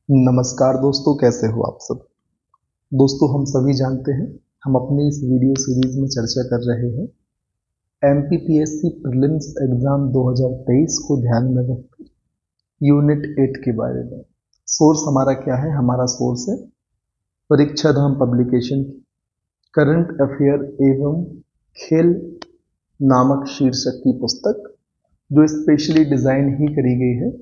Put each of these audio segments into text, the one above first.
नमस्कार दोस्तों, कैसे हो आप सब। दोस्तों, हम सभी जानते हैं हम अपनी इस वीडियो सीरीज में चर्चा कर रहे हैं एमपीपीएससी प्रीलिम्स एग्जाम 2023 को ध्यान में रखकर यूनिट 8 के बारे में। सोर्स हमारा क्या है? हमारा सोर्स है परीक्षा धाम पब्लिकेशन की करंट अफेयर एवं खेल नामक शीर्षक की पुस्तक, जो स्पेशली डिजाइन ही करी गई है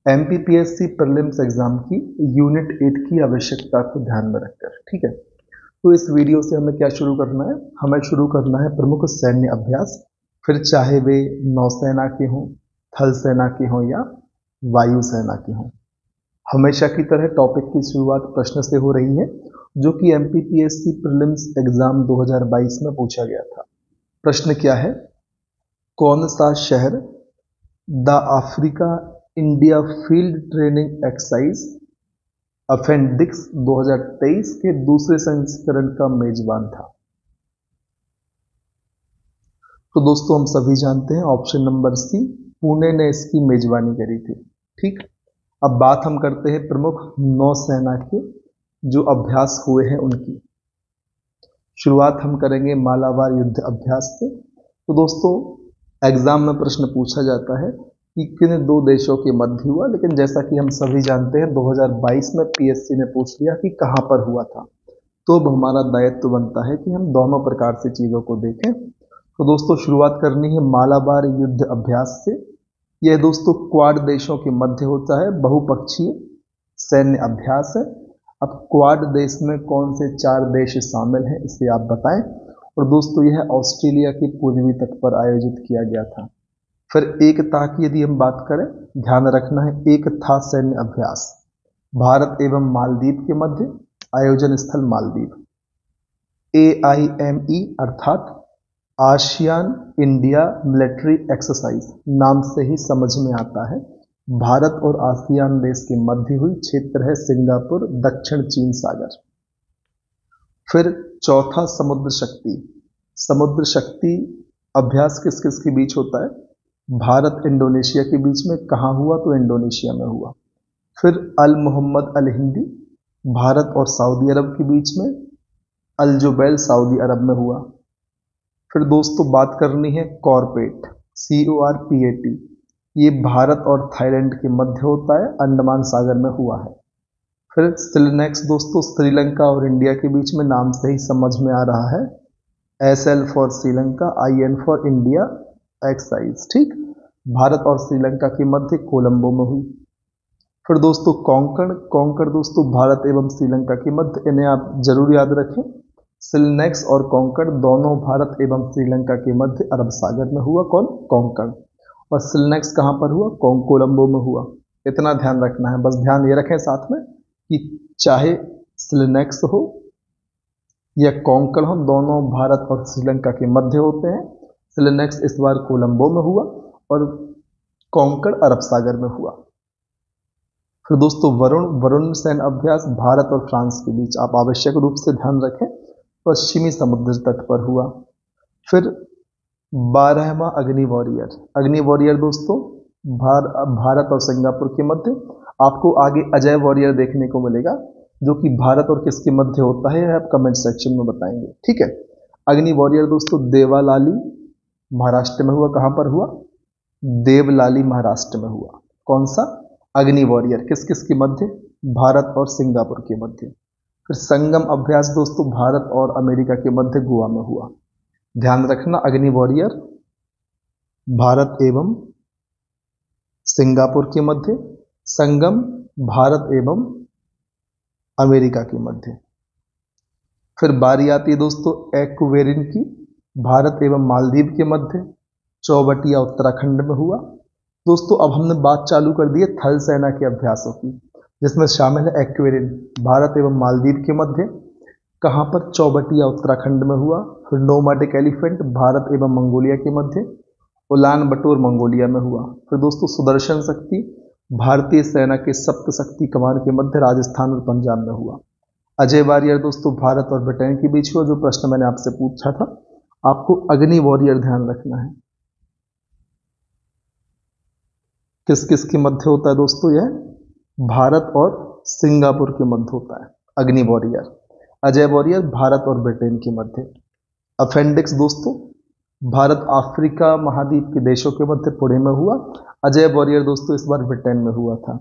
एमपीपीएससी प्रीलिम्स एग्जाम की यूनिट 8 की आवश्यकता को ध्यान में रखकर। ठीक है, तो इस वीडियो से हमें क्या शुरू करना है? हमें शुरू करना है प्रमुख सैन्य अभ्यास, फिर चाहे वे नौसेना के हों, थल सेना के हों या वायुसेना के हों। हमेशा की तरह टॉपिक की शुरुआत प्रश्न से हो रही है, जो कि एमपीपीएससी प्रीलिम्स एग्जाम 2022 में पूछा गया था। प्रश्न क्या है? कौन सा शहर the Africa India field training exercise appendix 2023 के दूसरे संस्करण का मेजबान था? तो दोस्तों, हम सभी जानते हैं ऑप्शन नंबर सी, पुणे ने इसकी मेजबानी करी थी। ठीक, अब बात हम करते हैं प्रमुख नौसेना के जो अभ्यास हुए हैं उनकी। शुरुआत हम करेंगे मालाबार युद्ध अभ्यास से। तो दोस्तों, एग्जाम में प्रश्न पूछा जाता है कि किन दो देशों के मध्य हुआ, लेकिन जैसा कि हम सभी जानते हैं 2022 में पीएससी ने पूछ लिया कि कहां पर हुआ था। तो अब हमारा दायित्व बनता है कि हम दोनों प्रकार से चीजों को देखें। तो दोस्तों, शुरुआत करनी है मालाबार युद्ध अभ्यास से। यह दोस्तों क्वाड देशों के मध्य होता है, बहुपक्षीय सैन्य अभ्यास है। अब क्वाड देश में कौन से 4 देश शामिल हैं, इसे आप बताएं। और दोस्तों, यह ऑस्ट्रेलिया के पूर्वी तट पर आयोजित किया गया था। फिर एकता की यदि हम बात करें, ध्यान रखना है एकता सैन्य अभ्यास भारत एवं मालदीव के मध्य, आयोजन स्थल मालदीव। AIME अर्थात आसियान इंडिया मिलिट्री एक्सरसाइज नाम से ही समझ में आता है, भारत और आसियान देश के मध्य हुई। क्षेत्र है सिंगापुर, दक्षिण चीन सागर। फिर चौथा समुद्र शक्ति। समुद्र शक्ति अभ्यास किस किस के बीच होता है? भारत इंडोनेशिया के बीच में। कहाँ हुआ? तो इंडोनेशिया में हुआ। फिर अल मोहम्मद अल हिंदी भारत और सऊदी अरब के बीच में, अल जुबैल सऊदी अरब में हुआ। फिर दोस्तों, बात करनी है कॉर्पेट, CORPAT, ये भारत और थाईलैंड के मध्य होता है, अंडमान सागर में हुआ है। फिर सिलनेक्स दोस्तों श्रीलंका और इंडिया के बीच में, नाम से ही समझ में आ रहा है, SL for Sri Lanka, IN for India exercise. ठीक, भारत और श्रीलंका के मध्य कोलंबो में हुई। फिर दोस्तों कोंकण, कोंकण दोस्तों भारत एवं श्रीलंका के मध्य, इन्हें आप जरूर याद रखें। सिलनेक्स और कोंकण दोनों भारत एवं श्रीलंका के मध्य अरब सागर में हुआ। कौन? कोंकण। और सिलनेक्स कहां पर हुआ? कोलंबो में हुआ। इतना ध्यान रखना है, बस ध्यान ये रखें साथ में कि चाहे सिलनेक्स हो या कोंकण हो, दोनों भारत और श्रीलंका के मध्य होते हैं। सिलनेक्स इस बार कोलंबो में हुआ और कोंकण अरब सागर में हुआ। फिर दोस्तों वरुण सैन्य अभ्यास भारत और फ्रांस के बीच, आप आवश्यक रूप से ध्यान रखें, पश्चिमी समुद्र तट पर हुआ। फिर 12वां अग्नि वॉरियर दोस्तों भारत और सिंगापुर के मध्य। आपको आगे अजय वॉरियर देखने को मिलेगा, जो कि भारत और किसके मध्य होता है, आप कमेंट सेक्शन में बताएंगे। ठीक है, अग्नि वॉरियर दोस्तों देवालाली महाराष्ट्र में हुआ। कहां पर हुआ? देवलाली महाराष्ट्र में हुआ। कौन सा? अग्नि वॉरियर किस किस के मध्य? भारत और सिंगापुर के मध्य। फिर संगम अभ्यास दोस्तों भारत और अमेरिका के मध्य गोवा में हुआ। ध्यान रखना, अग्नि वॉरियर भारत एवं सिंगापुर के मध्य, संगम भारत एवं अमेरिका के मध्य। फिर बारी आती है दोस्तों एक्वेरिन की, भारत एवं मालदीव के मध्य, चौबटिया उत्तराखंड में हुआ। दोस्तों, अब हमने बात चालू कर दी है थल सेना के अभ्यासों की, जिसमें शामिल है एक्वेरिन भारत एवं मालदीव के मध्य। कहां पर? चौबटिया उत्तराखंड में हुआ। फिर नोमाडिक एलिफेंट भारत एवं मंगोलिया के मध्य, उलान बटोर मंगोलिया में हुआ। फिर दोस्तों सुदर्शन शक्ति भारतीय सेना के सप्त शक्ति कमान के मध्य, राजस्थान और पंजाब में हुआ। अजय वॉरियर दोस्तों भारत और ब्रिटेन के बीच हुआ, जो प्रश्न मैंने आपसे पूछा था। आपको अग्नि वॉरियर ध्यान रखना है, किस किस के मध्य होता है दोस्तों? यह भारत और सिंगापुर के मध्य होता है। अग्नि वॉरियर, अजय वॉरियर भारत और ब्रिटेन के मध्य। अपेंडिक्स दोस्तों भारत अफ्रीका महाद्वीप के देशों के मध्य पुणे में हुआ। अजय वॉरियर दोस्तों इस बार ब्रिटेन में हुआ था।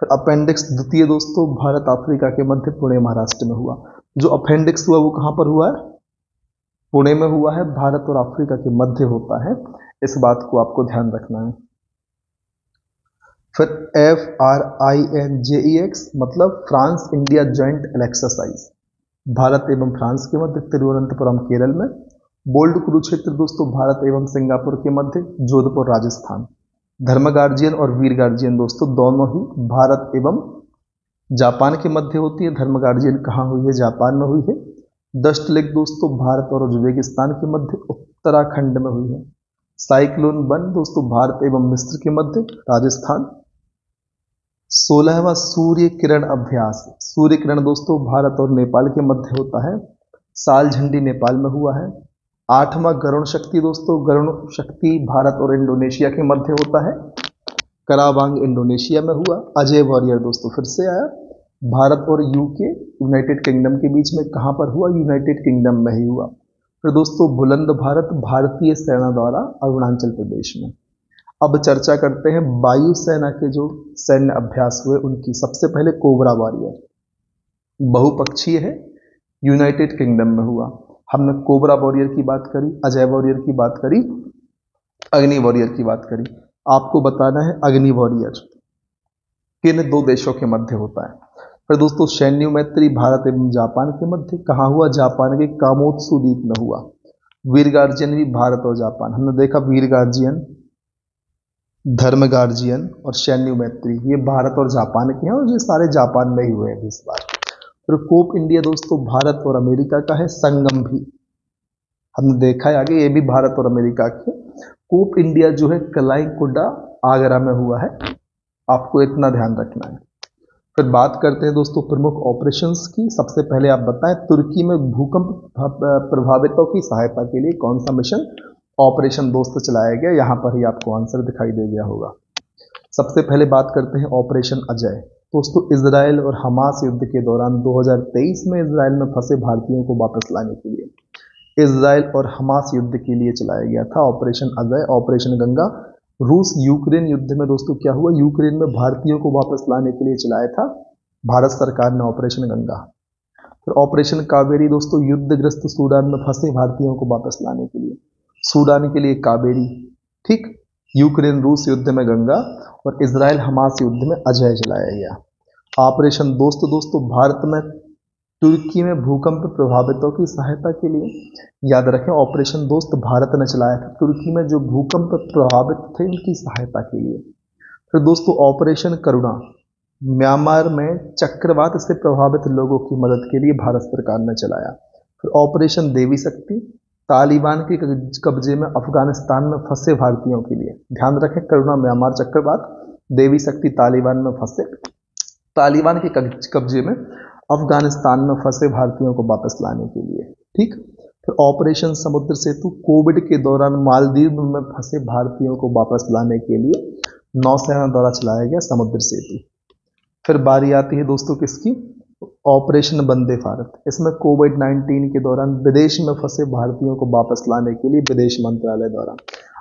फिर अपेंडिक्स द्वितीय दोस्तों भारत अफ्रीका के मध्य पुणे महाराष्ट्र में हुआ। जो अपेंडिक्स हुआ वो कहां पर हुआ है? पुणे में हुआ है, भारत और अफ्रीका के मध्य होता है, इस बात को आपको ध्यान रखना है। फिर FRINJEX मतलब France India joint exercise, Bharat एवं फ्रांस के मध्य तिरुवनंतपुरम केरल में। बोल्ड कुरुक्षेत्र दोस्तों भारत एवं सिंगापुर के मध्य जोधपुर राजस्थान। धर्म गार्जियन और वीर गार्जियन दोस्तों दोनों ही भारत एवं जापान के मध्य होती है। धर्म गार्जियन कहाँ हुई है? जापान में हुई है। डस्ट लेक दोस्तों भारत और उज्बेकिस्तान के मध्य उत्तराखंड में हुई है। साइक्लोन बन दोस्तों भारत एवं मिस्र के मध्य राजस्थान। 16वां सूर्य किरण अभ्यास, सूर्य किरण दोस्तों भारत और नेपाल के मध्य होता है। साल झंडी नेपाल में हुआ है। 8वां गरुण शक्ति दोस्तों, गरुण शक्ति भारत और इंडोनेशिया के मध्य होता है। करावांग इंडोनेशिया में हुआ। अजय वॉरियर दोस्तों फिर से आया, भारत और यूके यूनाइटेड किंगडम के बीच में। कहां पर हुआ? यूनाइटेड किंगडम में ही हुआ। फिर दोस्तों बुलंद भारत भारतीय सेना द्वारा अरुणाचल प्रदेश में। अब चर्चा करते हैं वायुसेना के जो सैन्य अभ्यास हुए उनकी। सबसे पहले कोबरा वॉरियर, बहुपक्षीय है, यूनाइटेड किंगडम में हुआ। हमने कोबरा वॉरियर की बात करी, अजय वॉरियर की बात करी, अग्नि वॉरियर की बात करी। आपको बताना है अग्नि वॉरियर किन दो देशों के मध्य होता है। फिर दोस्तों सैन्य मैत्री भारत एवं जापान के मध्य। कहाँ हुआ? जापान के कामोत्सु द्वीप में हुआ। वीर गार्जियन भी भारत और जापान। हमने देखा वीर गार्जियन, धर्म गार्जियन और सैन्य मैत्री ये भारत और जापान के हैं और ये सारे जापान में ही हुए हैं इस बार। फिर कोप इंडिया दोस्तों भारत और अमेरिका का है। संगम भी हमने देखा है आगे, ये भी भारत और अमेरिका के। कोप इंडिया जो है कलाई कुडा आगरा में हुआ है, आपको इतना ध्यान रखना है। फिर बात करते हैं दोस्तों प्रमुख ऑपरेशंस की। सबसे पहले आप बताएं तुर्की में भूकंप प्रभावितों की सहायता के लिए कौन सा मिशन ऑपरेशन दोस्त चलाया गया? यहां पर ही आपको आंसर दिखाई दे गया होगा। सबसे पहले बात करते हैं ऑपरेशन अजय। दोस्तों इजराइल और हमास युद्ध के दौरान 2023 में इजराइल में फंसे भारतीयों को वापस लाने के लिए इजराइल और हमास युद्ध के लिए चलाया गया था ऑपरेशन अजय। ऑपरेशन गंगा रूस यूक्रेन युद्ध में दोस्तों क्या हुआ? यूक्रेन में भारतीयों को वापस लाने के लिए चलाया था भारत सरकार ने ऑपरेशन गंगा। फिर ऑपरेशन कावेरी दोस्तों युद्धग्रस्त सूडान में फंसे भारतीयों को वापस लाने के लिए, सूडान के लिए कावेरी, ठीक। यूक्रेन रूस युद्ध में गंगा और इजराइल हमास युद्ध में अजय चलाया गया। ऑपरेशन दोस्तों भारत में तुर्की में भूकंप प्रभावितों की सहायता के लिए, याद रखें ऑपरेशन दोस्त भारत ने चलाया था तुर्की में जो भूकंप प्रभावित थे उनकी सहायता के लिए। फिर दोस्तों ऑपरेशन करुणा म्यांमार में चक्रवात से प्रभावित लोगों की मदद के लिए भारत सरकार ने चलाया। फिर ऑपरेशन देवी शक्ति तालिबान के कब्जे में अफगानिस्तान में फंसे भारतीयों के लिए। ध्यान रखें करुणा म्यांमार चक्रवात, देवी शक्ति तालिबान में फंसे, तालिबान के कब्जे में अफगानिस्तान में फंसे भारतीयों को वापस लाने के लिए, ठीक। फिर ऑपरेशन समुद्र सेतु कोविड के दौरान मालदीव में फंसे भारतीयों को वापस लाने के लिए नौसेना द्वारा चलाया गया समुद्र सेतु। फिर बारी आती है दोस्तों किसकी? ऑपरेशन वंदे भारत। इसमें कोविड-19 के दौरान विदेश में फंसे भारतीयों को वापस लाने के लिए विदेश मंत्रालय द्वारा।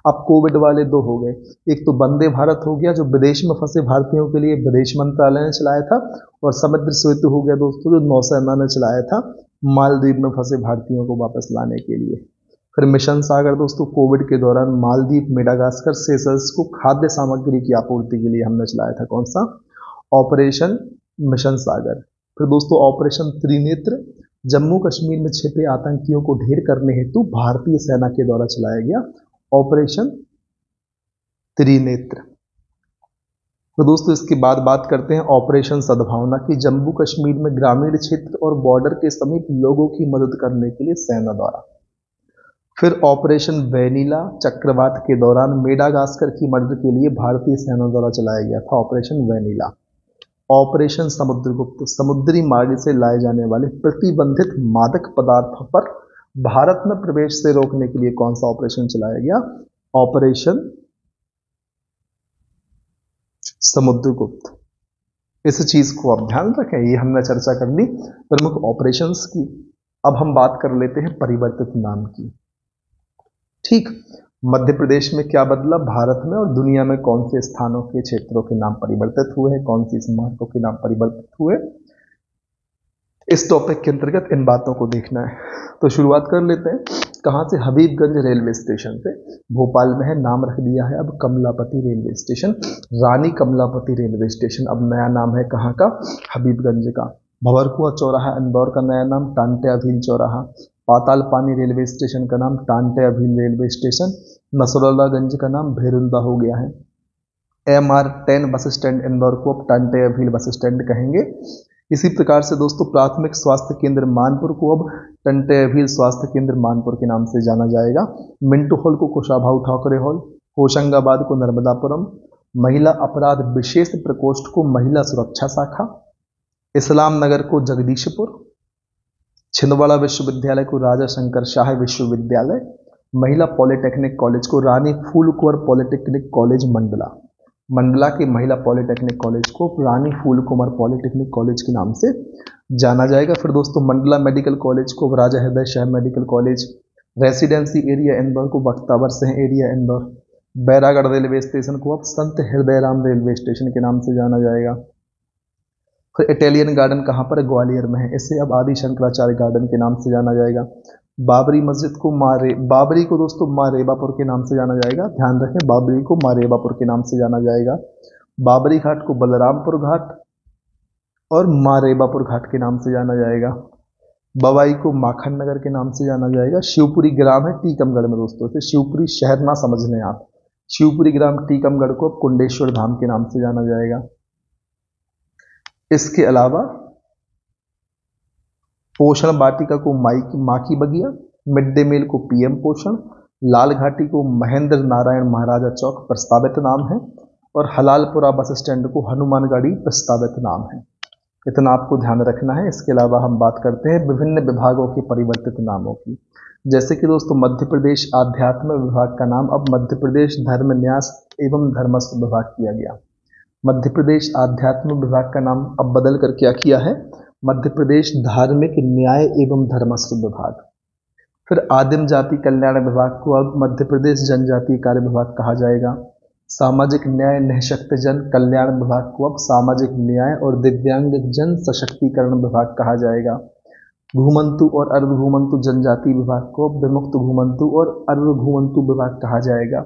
अब कोविड वाले दो हो गए, एक तो वंदे भारत हो गया जो विदेश में फंसे भारतीयों के लिए विदेश मंत्रालय ने चलाया था, और समुद्र सेतु हो गया दोस्तों जो नौसेना ने चलाया था मालदीव में फंसे भारतीयों को वापस लाने के लिए। फिर मिशन सागर दोस्तों कोविड के दौरान मालदीव, मेडागास्कर, सेशल्स को खाद्य सामग्री की आपूर्ति के लिए हमने चलाया था कौन सा? ऑपरेशन मिशन सागर। फिर दोस्तों ऑपरेशन त्रिनेत्र जम्मू कश्मीर में छिपे आतंकियों को ढेर करने हेतु भारतीय सेना के द्वारा चलाया गया ऑपरेशन त्रिनेत्र। तो दोस्तों इसके बाद बात करते हैं ऑपरेशन सद्भावना की। जम्मू कश्मीर में ग्रामीण क्षेत्र और बॉर्डर के समीप लोगों की मदद करने के लिए सेना द्वारा। फिर ऑपरेशन वेनिला चक्रवात के दौरान मेडागास्कर की मदद के लिए भारतीय सेना द्वारा चलाया गया था ऑपरेशन वेनिला। ऑपरेशन समुद्रगुप्त समुद्री मार्ग से लाए जाने वाले प्रतिबंधित मादक पदार्थों पर भारत में प्रवेश से रोकने के लिए कौन सा ऑपरेशन चलाया गया? ऑपरेशन समुद्रगुप्त। इस चीज को आप ध्यान रखें। ये हमने चर्चा कर ली प्रमुख ऑपरेशंस की। अब हम बात कर लेते हैं परिवर्तित नाम की। ठीक, मध्य प्रदेश में क्या बदला, भारत में और दुनिया में कौन से स्थानों के क्षेत्रों के नाम परिवर्तित हुए हैं, कौन सी स्मारकों के नाम परिवर्तित हुए, इस टॉपिक के अंतर्गत इन बातों को देखना है। तो शुरुआत कर लेते हैं। कहाँ से, हबीबगंज रेलवे स्टेशन से। भोपाल में है, नाम रख दिया है अब कमलापति रेलवे स्टेशन, रानी कमलापति रेलवे स्टेशन। अब नया नाम है कहाँ का, हबीबगंज का। भंवरकुआं चौराहा इंदौर का नया नाम टांटे अभील चौराहा। पाताल पानी रेलवे स्टेशन का नाम टांटे अभील रेलवे स्टेशन। नसरुल्लागंज का नाम भेरुंदा हो गया है। MR10 बस स्टैंड इंदौर को अब टांटे अभील बस स्टैंड कहेंगे। इसी प्रकार से दोस्तों प्राथमिक स्वास्थ्य केंद्र मानपुर को अब टंटे अभील स्वास्थ्य केंद्र मानपुर के नाम से जाना जाएगा। मिंटो हॉल को कुशाभाऊ ठाकरे हॉल, होशंगाबाद को नर्मदापुरम, महिला अपराध विशेष प्रकोष्ठ को महिला सुरक्षा शाखा, इस्लाम नगर को जगदीशपुर, छिंदवाड़ा विश्वविद्यालय को राजा शंकर शाह विश्वविद्यालय, महिला पॉलिटेक्निक कॉलेज को रानी फूल कुंवर पॉलिटेक्निक कॉलेज मंडला, मंडला के महिला पॉलिटेक्निक कॉलेज को रानी फूल कुंवर पॉलिटेक्निक कॉलेज के नाम से जाना जाएगा। फिर दोस्तों मंडला मेडिकल कॉलेज को Raja Hriday Shah medical college, residency area Indore को Bakhtawar Singh area Indore, Bairagarh railway station को अब संत हृदयराम रेलवे स्टेशन के नाम से जाना जाएगा। फिर इटालियन गार्डन कहाँ पर है, ग्वालियर में है, इसे अब आदि शंकराचार्य गार्डन के नाम से जाना जाएगा। बाबरी मस्जिद को बाबरी को दोस्तों माँ रेबापुर के नाम से जाना जाएगा, ध्यान रखें बाबरी को माँ रेबापुर के नाम से जाना जाएगा। बाबरी घाट को बलरामपुर घाट और माँ रेबापुर घाट के नाम से जाना जाएगा। बवाई को माखन नगर के नाम से जाना जाएगा। शिवपुरी ग्राम है टीकमगढ़ में दोस्तों, इसे शिवपुरी शहर ना समझ लें आप, शिवपुरी ग्राम टीकमगढ़ को अब कुंडेश्वर धाम के नाम से जाना जाएगा। इसके अलावा पोषण वाटिका को माँ की बगिया, मिड डे मील को PM पोषण, लाल घाटी को महेंद्र नारायण महाराजा चौक प्रस्तावित नाम है और हलालपुरा बस स्टैंड को हनुमानगढ़ी प्रस्तावित नाम है। इतना आपको ध्यान रखना है। इसके अलावा हम बात करते हैं विभिन्न विभागों के परिवर्तित नामों की। जैसे कि दोस्तों मध्य प्रदेश आध्यात्म विभाग का नाम अब मध्य प्रदेश धर्म न्यास एवं धर्मस्व विभाग किया गया। मध्य प्रदेश आध्यात्म विभाग का नाम अब बदल कर क्या किया है, मध्य प्रदेश धार्मिक न्याय एवं धर्मस्व विभाग। फिर आदिम जाति कल्याण विभाग को अब मध्य प्रदेश जनजातीय कार्य विभाग कहा जाएगा। सामाजिक न्याय निःशक्तजन कल्याण विभाग को अब सामाजिक न्याय और दिव्यांग जन सशक्तिकरण विभाग कहा जाएगा। घूमंतु और अर्ध घूमंतु जनजाति विभाग को अब विमुक्त घूमंतु और अर्ध घूमंतु विभाग कहा जाएगा।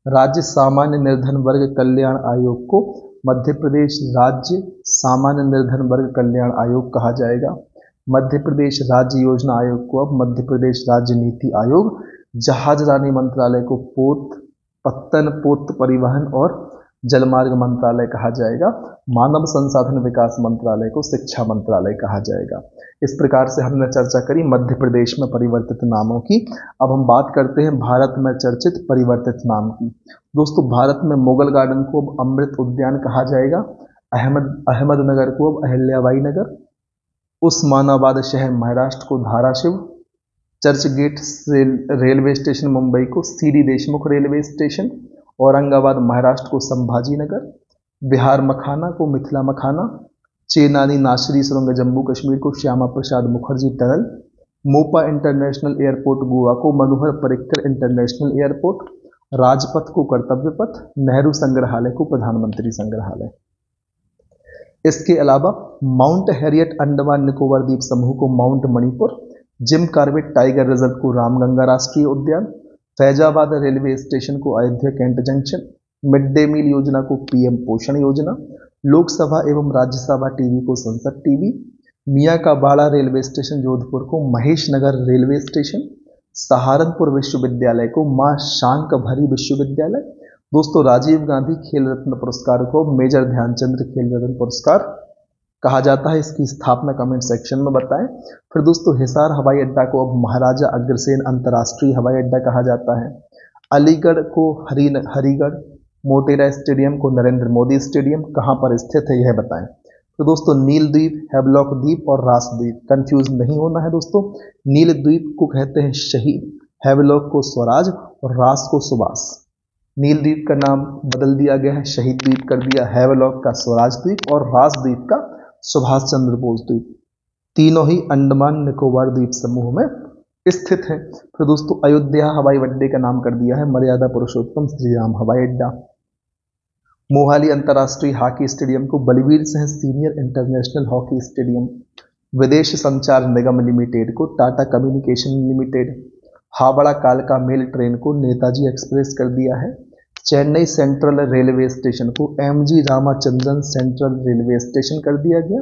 राज्य सामान्य निर्धन वर्ग कल्याण आयोग को मध्य प्रदेश राज्य सामान्य निर्धन वर्ग कल्याण आयोग कहा जाएगा। मध्य प्रदेश राज्य योजना आयोग को अब मध्य प्रदेश राज्य नीति आयोग, जहाज रानी मंत्रालय को पत्तन पोत परिवहन और जलमार्ग मंत्रालय कहा जाएगा। मानव संसाधन विकास मंत्रालय को शिक्षा मंत्रालय कहा जाएगा। इस प्रकार से हमने चर्चा करी मध्य प्रदेश में परिवर्तित नामों की। अब हम बात करते हैं भारत में चर्चित परिवर्तित नाम की। दोस्तों भारत में मुगल गार्डन को अब अमृत उद्यान कहा जाएगा। अहमदनगर को अब अहिल्याबाई नगर, उस्मानाबाद शहर महाराष्ट्र को Dharashiv, Churchgate railway station Mumbai को C D Deshmukh railway station, Aurangabad Maharashtra को संभाजी नगर, बिहार मखाना को मिथिला मखाना, चेनानी नासरी सुरंग जम्मू कश्मीर को Shyama Prasad Mukherjee tunnel, Mopa international airport Goa को मनोहर पर्रिकर इंटरनेशनल एयरपोर्ट, राजपथ को कर्तव्य पथ, नेहरू संग्रहालय को प्रधानमंत्री संग्रहालय। इसके अलावा माउंट हैरियट अंडमान निकोबार द्वीप समूह को mount Manipur, Jim Corbett tiger reserve को रामगंगा राष्ट्रीय उद्यान, फैजाबाद रेलवे स्टेशन को Ayodhya cantt junction, mid day meal योजना को PM पोषण योजना, लोकसभा एवं राज्यसभा टीवी को संसद टीवी, मियाँ का बाड़ा रेलवे स्टेशन जोधपुर को महेश नगर रेलवे स्टेशन, सहारनपुर विश्वविद्यालय को माँ शांक भरी विश्वविद्यालय। दोस्तों राजीव गांधी खेल रत्न पुरस्कार को मेजर ध्यानचंद खेल रत्न पुरस्कार कहा जाता है। इसकी स्थापना कमेंट सेक्शन में बताएं। फिर दोस्तों हिसार हवाई अड्डा को अब महाराजा अग्रसेन अंतर्राष्ट्रीय हवाई अड्डा कहा जाता है। अलीगढ़ को हरिगढ़, मोटेरा स्टेडियम को नरेंद्र मोदी स्टेडियम कहाँ पर स्थित है यह बताएं। तो दोस्तों नील द्वीप, हैवलॉक द्वीप और रास द्वीप, कंफ्यूज नहीं होना है दोस्तों। नील द्वीप को कहते हैं शहीद, हैवलॉक को स्वराज और रास को सुभाष। नील द्वीप का नाम बदल दिया गया है, शहीद द्वीप कर दिया, हैवलॉक का स्वराज द्वीप और रास द्वीप का सुभाष चंद्र बोस द्वीप। तीनों ही अंडमान निकोबार द्वीप समूह में स्थित है। फिर दोस्तों अयोध्या हवाई अड्डे का नाम कर दिया है मर्यादा पुरुषोत्तम श्री राम हवाई अड्डा। मोहाली अंतर्राष्ट्रीय हॉकी स्टेडियम को Balbir Singh senior international hockey stadium. Videsh Sanchar निगम लिमिटेड को टाटा कम्युनिकेशन लिमिटेड। हावड़ा कालका मेल ट्रेन को नेताजी एक्सप्रेस कर दिया है। चेन्नई सेंट्रल रेलवे स्टेशन को MG Ramachandran central railway station कर दिया गया।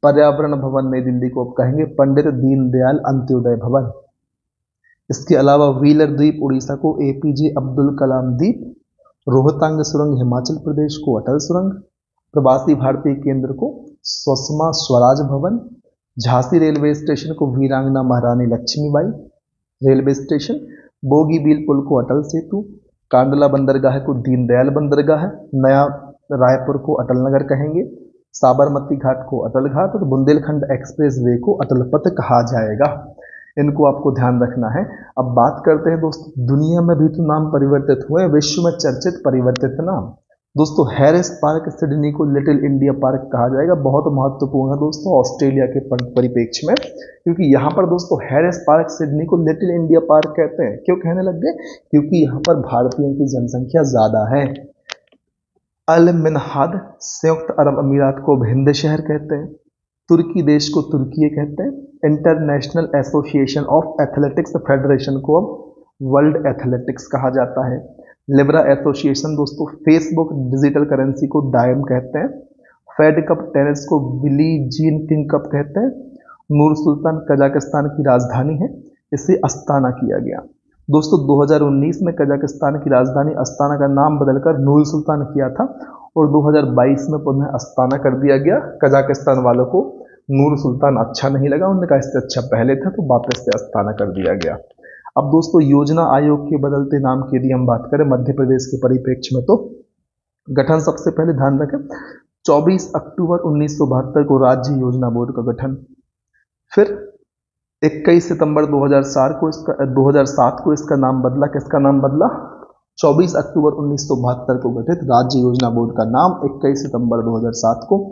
पर्यावरण भवन नई दिल्ली को अब कहेंगे पंडित दीनदयाल अंत्योदय भवन। इसके अलावा व्हीलर द्वीप उड़ीसा को एपीजे अब्दुल कलाम द्वीप। रोहतांग सुरंग हिमाचल प्रदेश को अटल सुरंग। प्रवासी भारतीय केंद्र को सुषमा स्वराज भवन। झांसी रेलवे स्टेशन को वीरांगना महारानी लक्ष्मीबाई रेलवे स्टेशन। बोगीबील पुल को अटल सेतु। कांडला बंदरगाह को दीनदयाल बंदरगाह। नया रायपुर को अटल नगर कहेंगे। साबरमती घाट को अटल घाट और बुंदेलखंड एक्सप्रेस वे को अटल पथ कहा जाएगा। इनको आपको ध्यान रखना है। अब बात करते हैं दोस्तों, दुनिया में भी तो नाम परिवर्तित हुए, विश्व में चर्चित परिवर्तित नाम। दोस्तों हैरिस पार्क सिडनी को लिटिल इंडिया पार्क कहा जाएगा। बहुत महत्वपूर्ण है दोस्तों ऑस्ट्रेलिया के परिप्रेक्ष्य में, क्योंकि यहाँ पर दोस्तों हैरिस पार्क सिडनी को लिटिल इंडिया पार्क कहते हैं। क्यों कहने लग गए? क्योंकि यहाँ पर भारतीयों की जनसंख्या ज्यादा है। अल मिनहाद संयुक्त अरब अमीरात को हिंद शहर कहते हैं। तुर्की देश को तुर्की कहते हैं। International association of athletics federation को अब वर्ल्ड एथलेटिक्स कहा जाता है। लिब्रा एसोसिएशन दोस्तों फेसबुक डिजिटल करेंसी को डायम कहते हैं। फेड कप टेनिस को बिली जीन किंग कप कहते हैं। नूर सुल्तान कजाकिस्तान की राजधानी है, इसे अस्ताना किया गया। दोस्तों 2019 में कजाकिस्तान की राजधानी अस्ताना का नाम बदलकर नूर सुल्तान किया था और 2022 में पुनः अस्ताना कर दिया गया। कजाकिस्तान वालों को नूर सुल्तान अच्छा नहीं लगा, उन्होंने कहा इससे अच्छा पहले था, तो वापस से अस्ताना कर दिया गया। अब दोस्तों योजना आयोग के बदलते नाम की यदि हम बात करें मध्य प्रदेश के परिप्रेक्ष्य में, तो गठन सबसे पहले ध्यान रखें 24 अक्टूबर 1972 को राज्य योजना बोर्ड का गठन। फिर 21 सितंबर 2007 को इसका नाम बदला। किसका नाम बदला? 24 अक्टूबर 1972 को गठित राज्य योजना बोर्ड का नाम 21 सितंबर 2007 को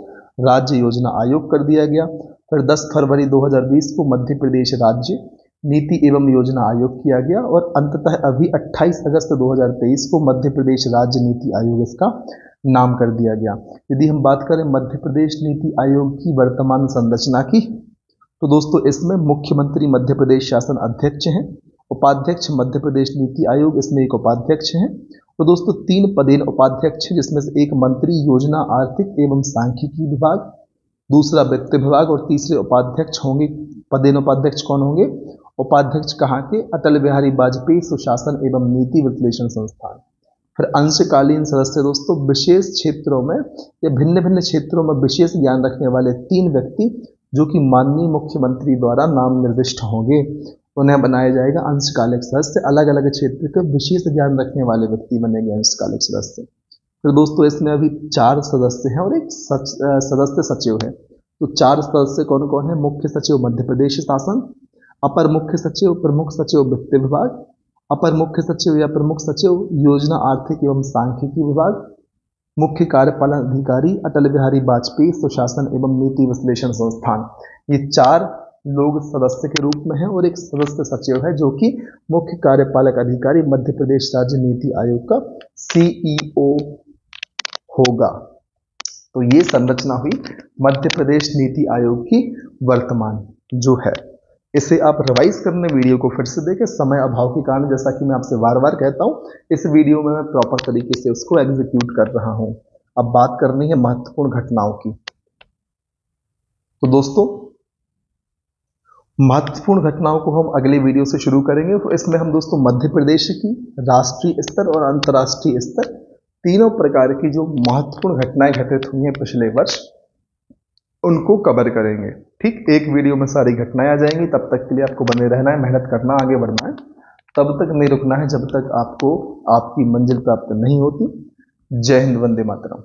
राज्य योजना आयोग कर दिया गया। फिर 10 फरवरी 2020 को मध्य प्रदेश राज्य नीति एवं योजना आयोग किया गया और अंततः अभी 28 अगस्त 2023 को मध्य प्रदेश राज्य नीति आयोग इसका नाम कर दिया गया। यदि हम बात करें मध्य प्रदेश नीति आयोग की वर्तमान संरचना की, तो दोस्तों इसमें मुख्यमंत्री मध्य प्रदेश शासन अध्यक्ष हैं, उपाध्यक्ष मध्य प्रदेश नीति आयोग, इसमें एक उपाध्यक्ष हैं। तो दोस्तों 3 पदेन उपाध्यक्ष हैं, जिसमें से एक मंत्री योजना आर्थिक एवं सांख्यिकी विभाग, दूसरा वित्त विभाग और तीसरे उपाध्यक्ष होंगे। पदेन उपाध्यक्ष कौन होंगे? उपाध्यक्ष कहाँ के? अटल बिहारी वाजपेयी सुशासन एवं नीति विश्लेषण संस्थान। फिर अंशकालीन सदस्य दोस्तों विशेष क्षेत्रों में या भिन्न भिन्न क्षेत्रों में विशेष ज्ञान रखने वाले 3 व्यक्ति जो कि माननीय मुख्यमंत्री द्वारा नाम निर्दिष्ट होंगे, उन्हें बनाया जाएगा अंशकालिक सदस्य। अलग अलग क्षेत्र के विशेष ज्ञान रखने वाले व्यक्ति बनेंगे अंशकालिक सदस्य। फिर दोस्तों इसमें अभी 4 सदस्य हैं और एक सदस्य सचिव है। तो 4 सदस्य कौन कौन है? मुख्य सचिव मध्य प्रदेश शासन, अपर मुख्य सचिव प्रमुख सचिव वित्त विभाग, अपर मुख्य सचिव या प्रमुख सचिव योजना आर्थिक एवं सांख्यिकी विभाग, मुख्य कार्यपालन अधिकारी अटल बिहारी वाजपेयी सुशासन एवं नीति विश्लेषण संस्थान। ये 4 लोग सदस्य के रूप में हैं और एक सदस्य सचिव है जो कि मुख्य कार्यपालक अधिकारी मध्य प्रदेश राज्य नीति आयोग का CEO होगा। तो ये संरचना हुई मध्य प्रदेश नीति आयोग की वर्तमान जो है। इसे आप रिवाइज करने वीडियो को फिर से देखें। समय अभाव के कारण जैसा कि मैं आपसे बार बार कहता हूं, इस वीडियो में मैं प्रॉपर तरीके से उसको एग्जीक्यूट कर रहा हूं। अब बात करनी है महत्वपूर्ण घटनाओं की। तो दोस्तों महत्वपूर्ण घटनाओं को हम अगले वीडियो से शुरू करेंगे। तो इसमें हम दोस्तों मध्य प्रदेश की राष्ट्रीय स्तर और अंतर्राष्ट्रीय स्तर तीनों प्रकार की जो महत्वपूर्ण घटनाएं घटित हुई हैं पिछले वर्ष, उनको कवर करेंगे। ठीक, एक वीडियो में सारी घटनाएं आ जाएंगी। तब तक के लिए आपको बने रहना है, मेहनत करना, आगे बढ़ना है। तब तक नहीं रुकना है जब तक आपको आपकी मंजिल प्राप्त नहीं होती। जय हिंद, वंदे मातरम।